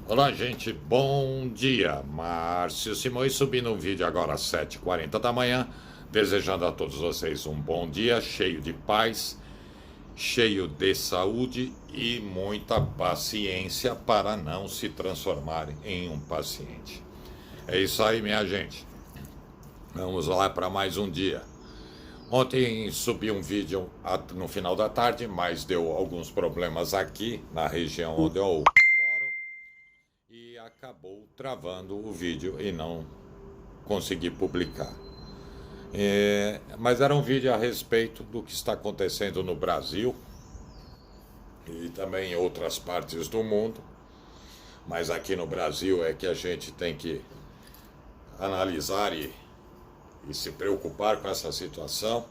Olá, gente, bom dia. Márcio Simões subindo um vídeo agora às 7h40 da manhã, desejando a todos vocês um bom dia, cheio de paz, cheio de saúde e muita paciência para não se transformarem em um paciente. É isso aí, minha gente. Vamos lá para mais um dia. Ontem subi um vídeo no final da tarde, mas deu alguns problemas aqui na região onde eu moro e acabou travando o vídeo e não consegui publicar. Mas era um vídeo a respeito do que está acontecendo no Brasil e também em outras partes do mundo. Mas aqui no Brasil é que a gente tem que analisar e se preocupar com essa situação,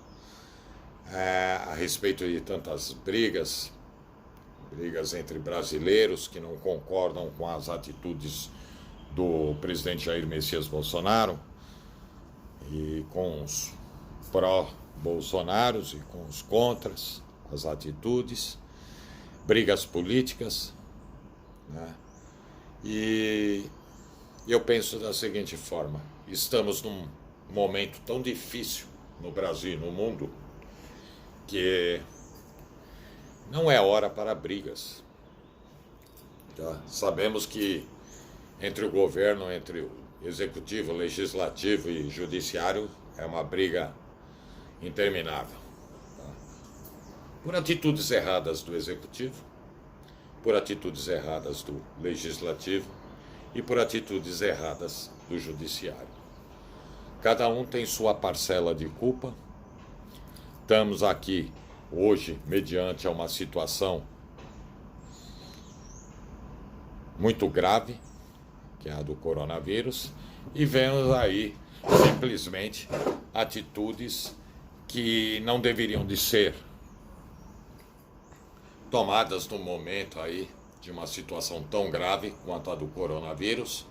a respeito de tantas brigas entre brasileiros que não concordam com as atitudes do presidente Jair Messias Bolsonaro e com os pró-bolsonaros e com os contras as atitudes, brigas políticas, né? E eu penso da seguinte forma: estamos num momento tão difícil no Brasil e no mundo que não é hora para brigas. Tá? Sabemos que entre o governo, entre o executivo, legislativo e judiciário é uma briga interminável. Tá? Por atitudes erradas do executivo, por atitudes erradas do legislativo e por atitudes erradas do judiciário. Cada um tem sua parcela de culpa. Estamos aqui hoje mediante uma situação muito grave, que é a do coronavírus, e vemos aí simplesmente atitudes que não deveriam de ser tomadas no momento aí de uma situação tão grave quanto a do coronavírus.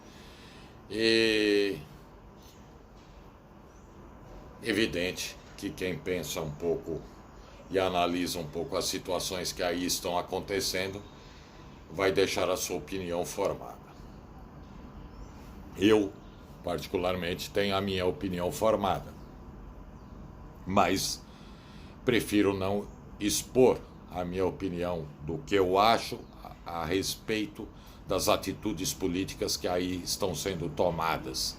E evidente que quem pensa um pouco e analisa um pouco as situações que aí estão acontecendo vai deixar a sua opinião formada. Eu, particularmente, tenho a minha opinião formada, mas prefiro não expor a minha opinião do que eu acho a respeito das atitudes políticas que aí estão sendo tomadas,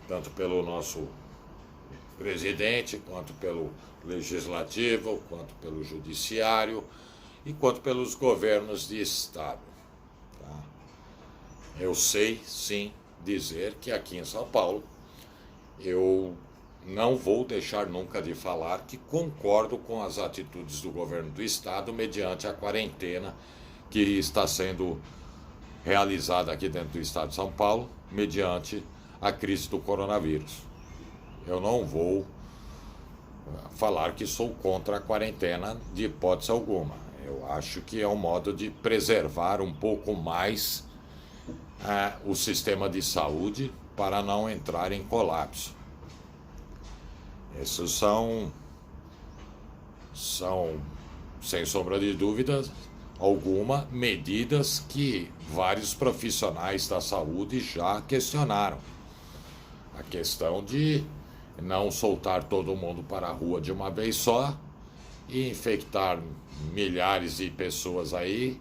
tanto pelo nosso presidente, quanto pelo legislativo, quanto pelo judiciário e quanto pelos governos de estado. Tá? Eu sei, sim, dizer que aqui em São Paulo eu não vou deixar nunca de falar que concordo com as atitudes do governo do estado mediante a quarentena que está sendo realizada aqui dentro do estado de São Paulo mediante a crise do coronavírus. Eu não vou falar que sou contra a quarentena de hipótese alguma. Eu acho que é um modo de preservar um pouco mais o sistema de saúde para não entrar em colapso. Essas são, sem sombra de dúvida alguma, medidas que vários profissionais da saúde já questionaram. A questão de não soltar todo mundo para a rua de uma vez só e infectar milhares de pessoas aí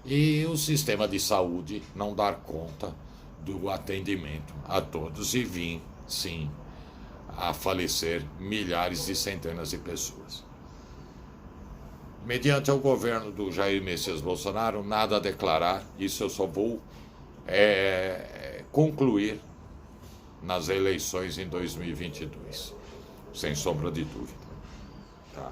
e o sistema de saúde não dar conta do atendimento a todos e vir, sim, a falecer milhares e centenas de pessoas. Mediante o governo do Jair Messias Bolsonaro, nada a declarar, isso eu só vou concluir nas eleições em 2022, sem sombra de dúvida. Tá?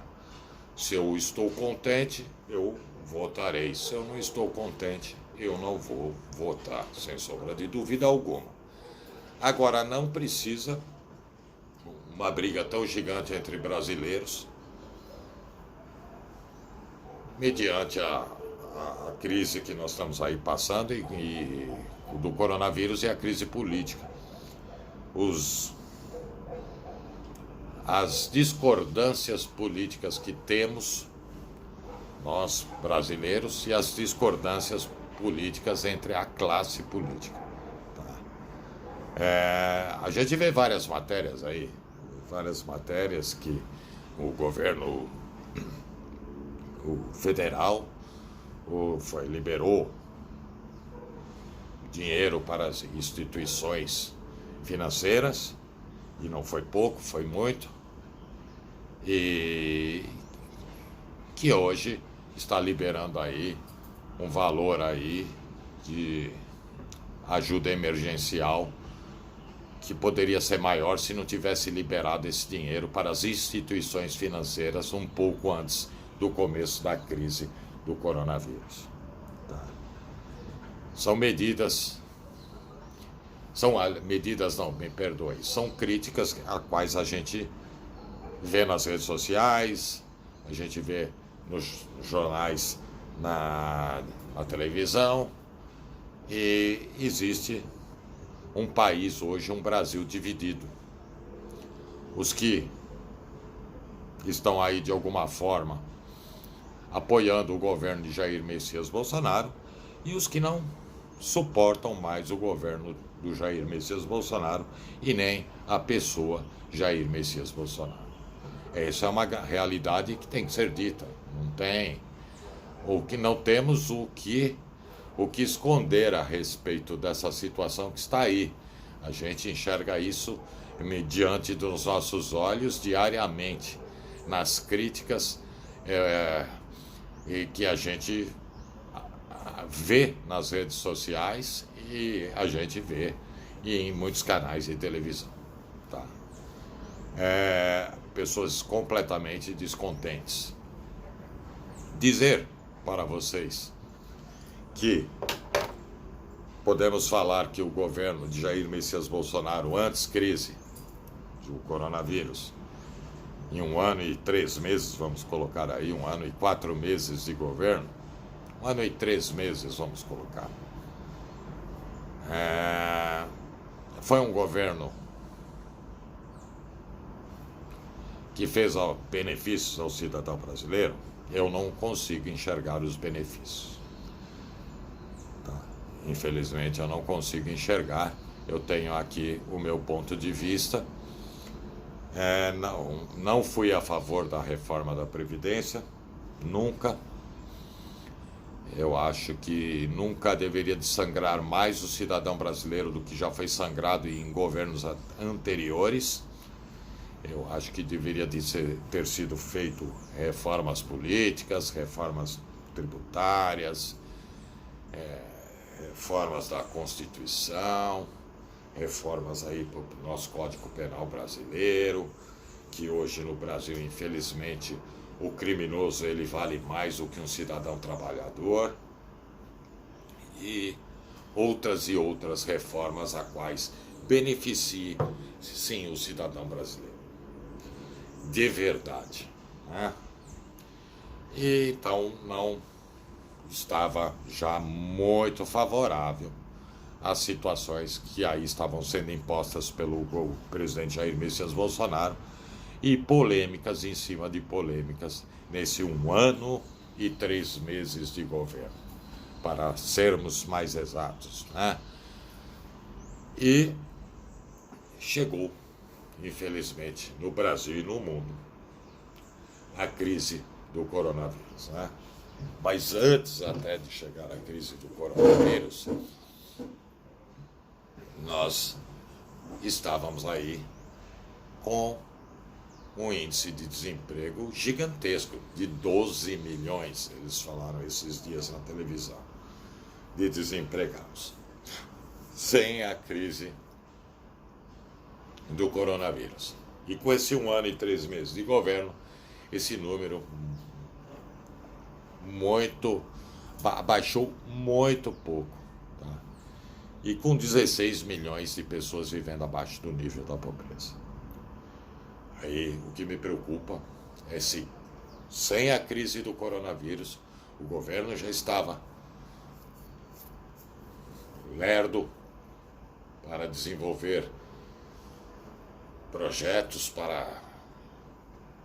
Se eu estou contente, eu votarei. Se eu não estou contente, eu não vou votar, sem sombra de dúvida alguma. Agora, não precisa uma briga tão gigante entre brasileiros, mediante a crise que nós estamos aí passando e do coronavírus e a crise política. As discordâncias políticas que temos, nós brasileiros, e as discordâncias políticas entre a classe política. Tá? A gente vê várias matérias aí, que o governo federal liberou dinheiro para as instituições financeiras, e não foi pouco, foi muito, e que hoje está liberando aí um valor aí de ajuda emergencial que poderia ser maior se não tivesse liberado esse dinheiro para as instituições financeiras um pouco antes do começo da crise do coronavírus. Tá? São críticas a quais a gente vê nas redes sociais, a gente vê nos jornais, na televisão, e existe um país hoje, um Brasil dividido. Os que estão aí de alguma forma apoiando o governo de Jair Messias Bolsonaro e os que não suportam mais o governo do Jair Messias Bolsonaro e nem a pessoa Jair Messias Bolsonaro. Essa é uma realidade que tem que ser dita. Não tem, ou que não temos o que esconder a respeito dessa situação que está aí. A gente enxerga isso diante dos nossos olhos diariamente, nas críticas que a gente vê nas redes sociais e a gente vê em muitos canais de televisão. Tá? Pessoas completamente descontentes. Dizer para vocês que podemos falar que o governo de Jair Messias Bolsonaro, antes crise do coronavírus, em 1 ano e 3 meses, vamos colocar aí, 1 ano e 4 meses de governo, 1 ano e 3 meses, vamos colocar, foi um governo que fez benefícios ao cidadão brasileiro. Eu não consigo enxergar os benefícios. Tá? Infelizmente eu não consigo enxergar. Eu tenho aqui o meu ponto de vista. Não fui a favor da reforma da Previdência, nunca. Eu acho que nunca deveria desangrar mais o cidadão brasileiro do que já foi sangrado em governos anteriores. Eu acho que deveria ter sido feito reformas políticas, reformas tributárias, reformas da Constituição, reformas aí para o nosso Código Penal brasileiro, que hoje no Brasil, infelizmente, o criminoso ele vale mais do que um cidadão trabalhador, e outras reformas a quais beneficie, sim, o cidadão brasileiro. De verdade. Né? E, então, não estava já muito favorável às situações que aí estavam sendo impostas pelo presidente Jair Messias Bolsonaro, e polêmicas em cima de polêmicas nesse 1 ano e 3 meses de governo, para sermos mais exatos. Né? E chegou, infelizmente, no Brasil e no mundo, a crise do coronavírus. Né? Mas antes até de chegar à crise do coronavírus, nós estávamos aí com um índice de desemprego gigantesco, de 12 milhões, eles falaram esses dias na televisão, de desempregados, sem a crise do coronavírus. E com esse 1 ano e 3 meses de governo, esse número baixou muito pouco. Tá? E com 16 milhões de pessoas vivendo abaixo do nível da pobreza. Aí o que me preocupa é se, sem a crise do coronavírus, o governo já estava lerdo para desenvolver projetos para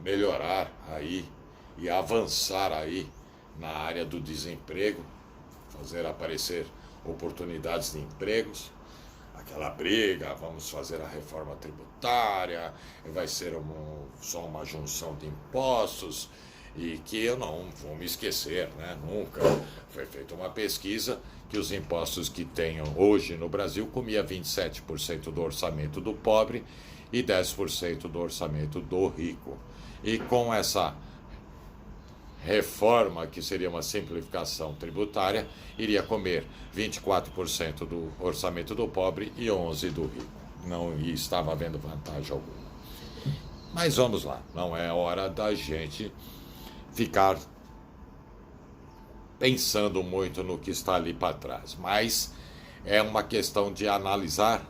melhorar aí e avançar aí na área do desemprego, fazer aparecer oportunidades de empregos. Aquela briga, vamos fazer a reforma tributária, vai ser só uma junção de impostos, e que eu não vou me esquecer, né? Nunca foi feita uma pesquisa que os impostos que tenham hoje no Brasil comia 27% do orçamento do pobre e 10% do orçamento do rico. E com essa reforma, que seria uma simplificação tributária, iria comer 24% do orçamento do pobre e 11% do rico. Não estava havendo vantagem alguma. Mas vamos lá, não é hora da gente ficar pensando muito no que está ali para trás, mas é uma questão de analisar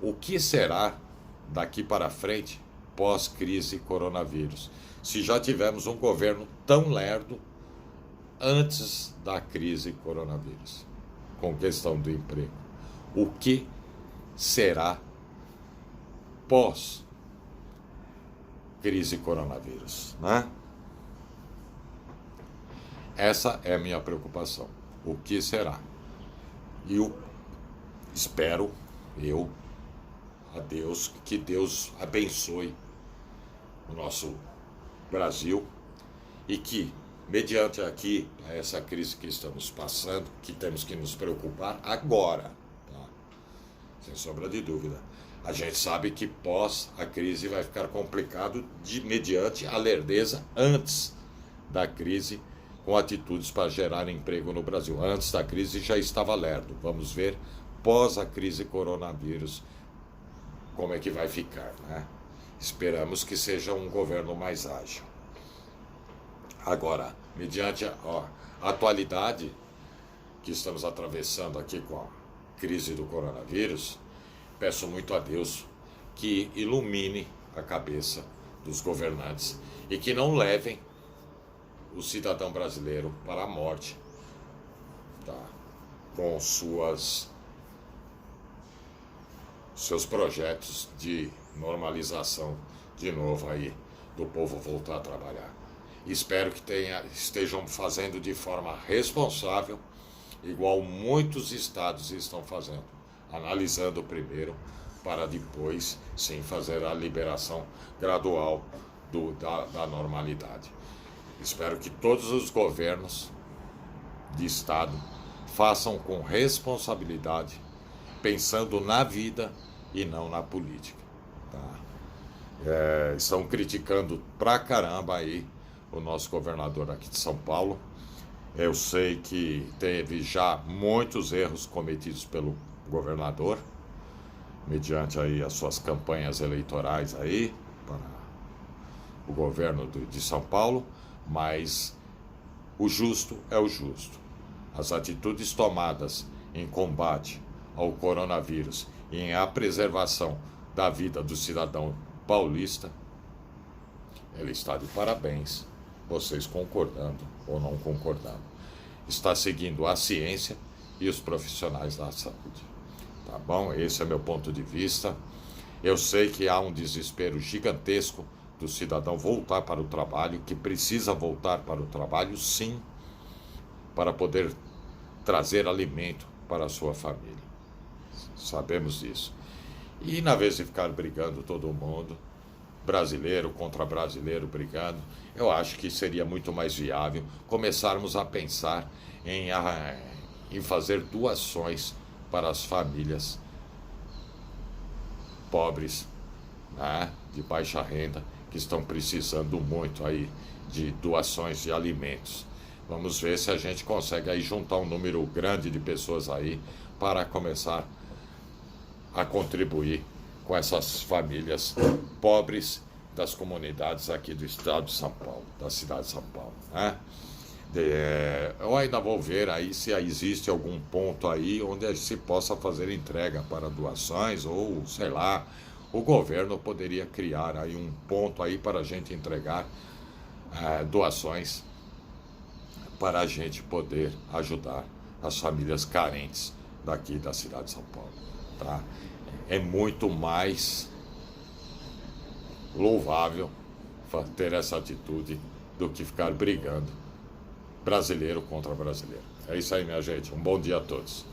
o que será daqui para frente pós-crise coronavírus. Se já tivemos um governo tão lerdo antes da crise coronavírus, com questão do emprego, o que será pós-crise coronavírus, né? Essa é a minha preocupação. O que será? E eu espero, a Deus, que Deus abençoe o nosso Brasil e que, mediante aqui essa crise que estamos passando, que temos que nos preocupar agora, tá? Sem sombra de dúvida. A gente sabe que pós a crise vai ficar complicado mediante a lerdeza antes da crise, com atitudes para gerar emprego no Brasil. Antes da crise já estava lerdo. Vamos ver pós a crise coronavírus como é que vai ficar, né? Esperamos que seja um governo mais ágil. Agora, mediante a atualidade que estamos atravessando aqui com a crise do coronavírus, peço muito a Deus que ilumine a cabeça dos governantes e que não levem o cidadão brasileiro para a morte, tá? Com seus projetos de normalização de novo aí do povo voltar a trabalhar. Espero que estejam fazendo de forma responsável, igual muitos estados estão fazendo, analisando primeiro para depois sim fazer a liberação gradual da normalidade. Espero que todos os governos de estado façam com responsabilidade, pensando na vida e não na política, tá? Estão criticando pra caramba aí o nosso governador aqui de São Paulo. Eu sei que teve já muitos erros cometidos pelo governador, mediante aí as suas campanhas eleitorais aí para o governo de São Paulo, mas o justo é o justo. As atitudes tomadas em combate ao coronavírus e em a preservação da vida do cidadão paulista, ele está de parabéns, vocês concordando ou não concordando. Está seguindo a ciência e os profissionais da saúde. Tá bom? Esse é meu ponto de vista. Eu sei que há um desespero gigantesco do cidadão voltar para o trabalho, que precisa voltar para o trabalho, sim, para poder trazer alimento para a sua família. Sabemos disso. E na vez de ficar brigando todo mundo, brasileiro contra brasileiro brigando, eu acho que seria muito mais viável começarmos a pensar em fazer doações para as famílias pobres, né, de baixa renda, que estão precisando muito aí de doações de alimentos. Vamos ver se a gente consegue aí juntar um número grande de pessoas aí para começar a contribuir com essas famílias pobres das comunidades aqui do estado de São Paulo, da cidade de São Paulo, né? Eu ainda vou ver aí se existe algum ponto aí onde se possa fazer entrega para doações, ou sei lá, o governo poderia criar aí um ponto aí para a gente entregar doações para a gente poder ajudar as famílias carentes daqui da cidade de São Paulo, tá? É muito mais louvável ter essa atitude do que ficar brigando brasileiro contra brasileiro. É isso aí, minha gente. Um bom dia a todos.